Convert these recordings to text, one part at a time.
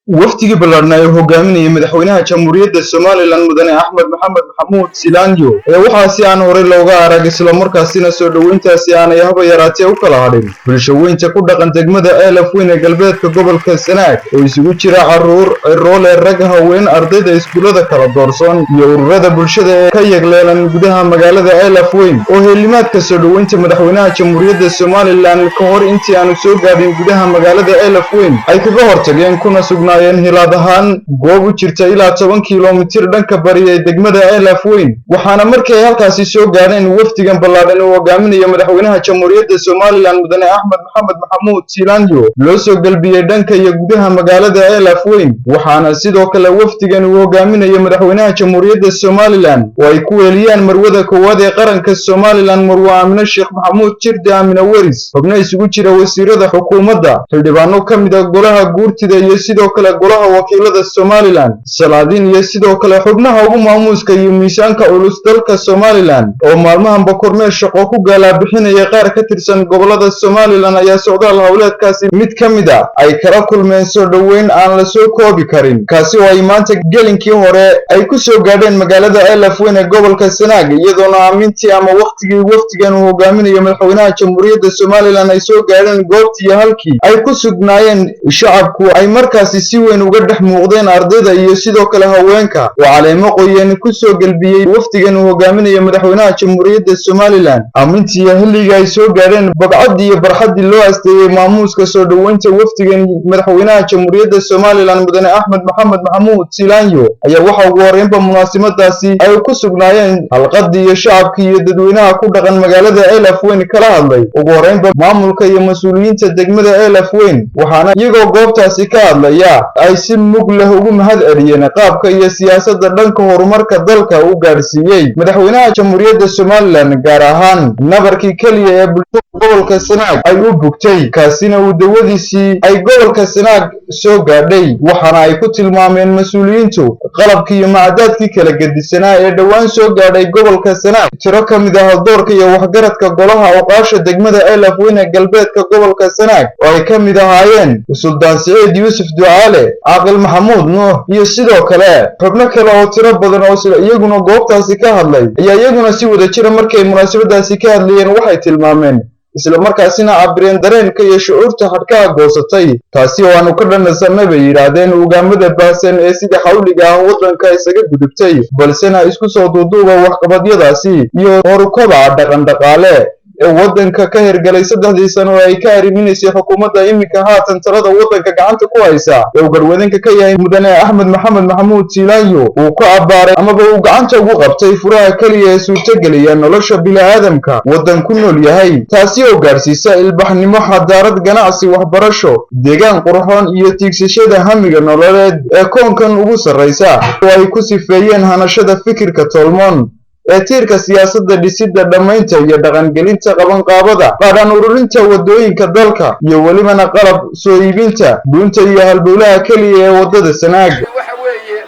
waftigii ballaadhnaa ee hogaaminayay madaxweynaha jamhuuriyadda Somaliland mudane Axmed Maxamed Maxamuud Silaanyo waxaa si aan hore looga arag isla markaasina soo dhaweyntaasi aanay haba yaraatee u kala hadhin bulshooyinka ku dhaqan degmada Eelafweyn ee galbeedka gobolka Sanaag oo isugu jira caruur roole rag haween ardayda iskuulada kala doorsoon iyo ururada bulshada ee ka yagleelan gudaha magaalada Eelafweyn oo heelimaadka soo dhaweynta madaxweynaha jamhuuriyadda Somaliland ka hor intii aanu soo gaadhin gudaha magaalada Eelafweyn ay kaga hortageen kuna sugnaayeen hilaad ahaan goob u jirta ilaa 10 kiiloomitir dhanka bari ee degmada Eelafweyn waxaana markii ay halkaasi soo gaadheen wafdigan ballaadhan oo hogaaminaya madaxweynaha jamhuuriyadda Somaliland mudane Axmed Maxamed Maxamuud Silaanyo loo soo galbiyay dhanka iyo gudaha magaalada Eelafweyn waxaana sidoo kale wafdigan uu hogaaminaya madaxweynaha jamhuuriyadda Somaliland oo ay ku weeliyaan marwada koowaad ee qaranka Somaliland Marwo Aamina Sheekh Maxamuud Jirde Aamina Waris xubno isugu jira wasiirada xukuumadda xildhibaano ka mid ah golaha guurtida iyo sidoo kale golaha wakiilada Somaliland salaadiin iyo sidoo kale xubnaha ugu maamuuska iyo miisaanka culus dalka Somaliland oo maalmahan kormeer shaqo ku gaala bixinaya qaar ka tirsan gobolada Somaliland ayaa socdaal hawleedkaasi mid ka mid ah ay kala kulmeen soo dhaweyn aan la soo koobi karin kaasi oo ay maanta gelinkii hore ay ku soo gaadheen magaalada Eelafweyn ee gobolka Sanaag iyadoona aamintii ama waqtigii wafdigan uu hogaaminayo madaxweynaha jamhuuriyadda Somaliland ay soo gaadheen goobtii halkii ay ku sugnaayeen shacabku ay markaasi si weyn uga dhex muuqdeen ardayda iyo sidoo kale haweenka oo caleemo qoyan ku soo galbiyay wafdigan uu hogaaminayo madaxweynaha jamhuuriyadda Somaliland aamintii xilliga ay soo gaadheen babcad iyo barxadii loo asteeyay maamuuska soo dhaweynta wafdigan madaxweynaha jamhuuriyadda Somaliland mudane Axmed Maxamed Maxamuud Silaanyo ayaa waxa ugu horreynba munaasabadaasi ay ku sugnaayeen halqadii iyo shacabkii iyo dadweynaha ku dhaqan magaalada Eelafweyn kala hadlay ugu horreynba maamulka iyo mas'uuliyiinta degmada Eelafweyn waxaana iyagoo goobtaasi ka hadlaya ay si mug leh ugu mahad celiyeen qaabka iyo siyaasadda dhanka horumarka dalka uu gaarsiiyay madaxweynaha jamhuuriyadda Somaliland gaar ahaan nabarkii kaliya ee bulshada gobolka Sanaag ay u bugtay kaasina uu dawadiisii ay gobolka Sanaag soo gaadhay waxaana ay ku tilmaameen mas'uuliyiintu qalabkii iyo macdaadkii kala gedisanaa ee dhawaan soo gaadhay gobolka Sanaag tiro ka mid ah doorka iyo waxgaradka golaha oqaasha degmada Eelafweyn ee galbeedka gobolka Sanaag oo ay ka mid ahaayeen Suldaan Saciid Yuusuf Ducaale Aqal Maxamuud Nuux iyo sidoo kale xubno kale oo tiro badan oo iyaguna goobtaasi ka hadlay ayaa iyaguna si wada jira markay munaasabadaasi ka hadlayeen waxay tilmaameen isla markaasina cabireen dareenka iyo shucuurta hadhkaha goosatay taasi oo aanu ka dhannasanay bay yidhaahdeen ugaamada baahsan ee sida xawliga ah waddanka isaga gudubtay balsena isku soo duuduuba waxqabadyadaasi iyo horukabaca dhaqan-dhaqaale ee waddanka ka hirgalay 3 sano oo ay ka arriminaysay xukuumadda iminka haatan talada waddanka gacanta ku haysa ee uu garwadinka ka yahay mudane Axmed Maxamed Maxamuud Silaanyo uu ka abaaray amaba uu gacanta ugu qabtay furaha kaliya ee suurtagelaya nolosha bini'aadamka waddan ku nool yahay taasi oo gaarsiisa ilbaxnimo xadaarad ganacsi waxbarasho deegaan qurxoon iyo tiigsashada hamiga nololeed ee koonkan ugu sarreysa oo ay ku sifeeyeen hanashada fikirka tolmoon ee tiirka siyaasadda dhisidda dhamaynta iyo dhaqangelinta qabanqaabada qaadaan ururinta wadooyinka dalka iyo welibana qalab soo iibinta dunta iyo halbowlaha kaliya ee wadada Sanaag waxa weeye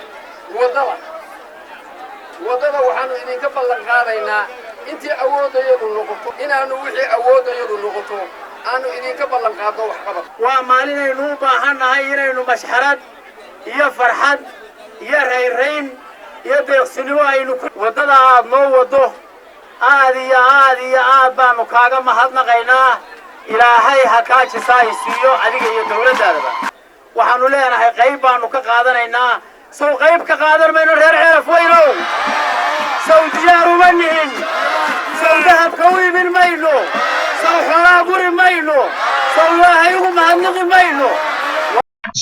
wadada waxaanu idinka ballan qaadaynaa intii awoodayadu noqoto inaanu wixii awoodayadu noqoto aanu idinka ballan qaadno wax qabad waa maalinaynu u baahannahay inaynu mashxarad iyo farxad iyo reereyn iyo deeqsinimo aynu wadada aad noo wado aad iyo aad baanu kaaga mahadnaqaynaa ilaahay ha kaa jisaaisiiyo adiga iyo dawladdaadaba waxaanu leenahay qayb baanu ka qaadanaynaa sow qayb ka qaadan mayno reer Eelafweynow sow diyaar uma nihin sow dahabka u imin mayno sow xoolaa guri mayno sow ilaahay ugu mahadnaqi mayno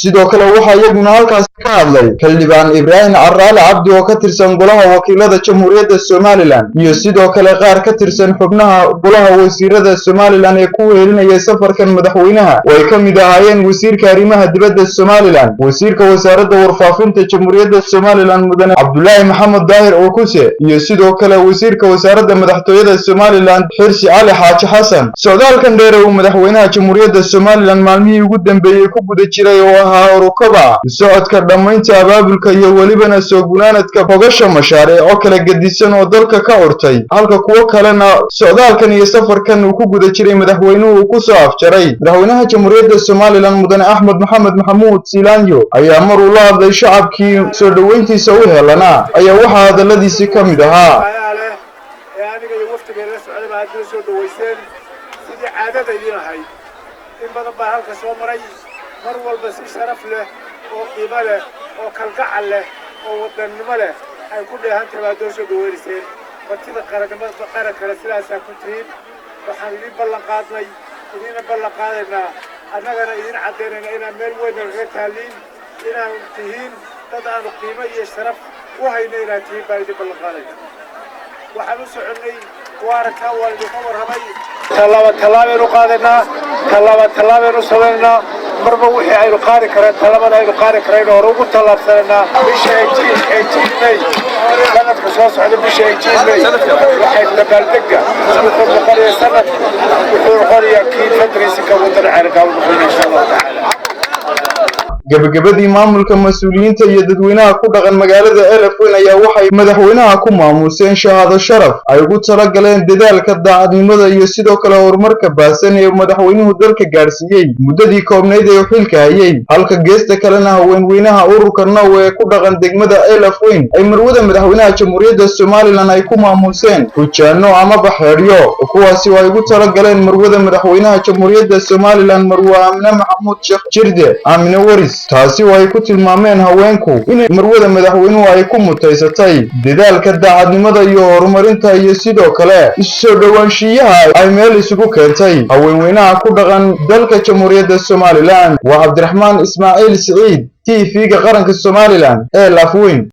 sidoo kale waxa iyaguna halkaas ka hadlay xildhibaan Ibraahim Caraale Cabdi oo ka tirsan golaha wakiilada jamhuuriyadda Somaliland iyo sidoo kale qaar ka tirsan xubnaha golaha wasiirada Somaliland ee ku weelinaya safarkan madaxweynaha oo ay ka mid ahaayeen wasiirka arrimaha dibadda Somaliland wasiirka wasaaradda warfaafinta jamhuuriyadda Somaliland mudane Cabdullaahi Maxamed Daahir Ookuse iyo sidoo kale wasiirka wasaaradda madaxtooyada Somaliland Xirsi Cali Xaaji Xasan socdaalkan dheer ee madaxweynaha jamhuuriyadda Somaliland maalmihii ugu dambeeyay ku guda jiray oo lahaa urukaba socodka dhammaynta abaabulka iyo welibana soo gunaanadka hogasha mashaariic oo kala gedisan oo dalka ka urtay halka kuwo kalena socdaalkan iyo safarkan uu ku guda jiray madaxweynuhu ku soo afjaray madaxweynaha jamhuuriyadda Soomaaliland mudane Axmed Maxamed Maxamuud Silaanyo ayaa mar uu la hadlay shacabkii soo dhaweyntiisa u helana ayaa waxa hadaladiisi ka mid ahaa soo dhaweyseen sidii caadada idin ahayd in badan baa halka soo maray mar walba si sharaf leh oo qiimo leh oo kalgacal leh oo wadannimo leh ay ku dheehantahay baad soo dhaweyseen martida qarankana sidaasaan ku tihiin waxaan idin ballan qaadnay idina ballan qaadaynaa annagana idin caddaynayna inaan meel weyn naga taaliin inaan tihiin dad aanu qiimo iyo sharaf u hayno inaad tihiin baan idin ballan qaadayna waxaan u soconay واركا والدكتور رمي تلابين قادنا تلابين سوينا مربو وحي عينو قاري كرين تلابين عينو قاري كرين وروبو تلاب سننا بشي 18 مي سنة كسوس على بشي 18 مي وحي تبال دقة سنة قرية سنة وحور قرية كيد فتريسي كوتر عرقا ونقول إن شاء الله تعالى gabagabadii maamulka mas'uuliyiinta iyo dadweynaha ku dhaqan magaalada Elfweyn ayaa waxay madaxweynaha ku maamuseen shahaado sharaf ay ugu talagaleen dadaalka daacadnimada iyo sidoo kale horumarka baasan ee madaxweynuhu dalka gaarsiiyay muddadii koobnayd ee xilka hayay halka geesta kalena haweenweynaha ururka Norway ee ku dhaqan degmada Elfweyn ay marwada madaxweynaha jamhuuriyadda Soomaaliland ay ku maamuseen hujaano ama baxeeriyo kuwaasi oo ay ugu talagaleen marwada madaxweynaha jamhuuriyadda Soomaaliland marwo Aamina Maxamuud Sheekh Jirde Aamina Waris taasi oo ay ku tilmaameen haweenku in marwada madaxweynuhu ay ku mutaysatay dadaalka daacadnimada iyo horumarinta iyo sidoo kale soo dhawaanshiyaha ay meel isugu keentay haweenweynaha ku dhaqan dalka jamhuuriyadda Soomaaliland waa Cabdiraxmaan Ismaaciil Saciid TV-ga qaranka Soomaaliland ee Elfweyn.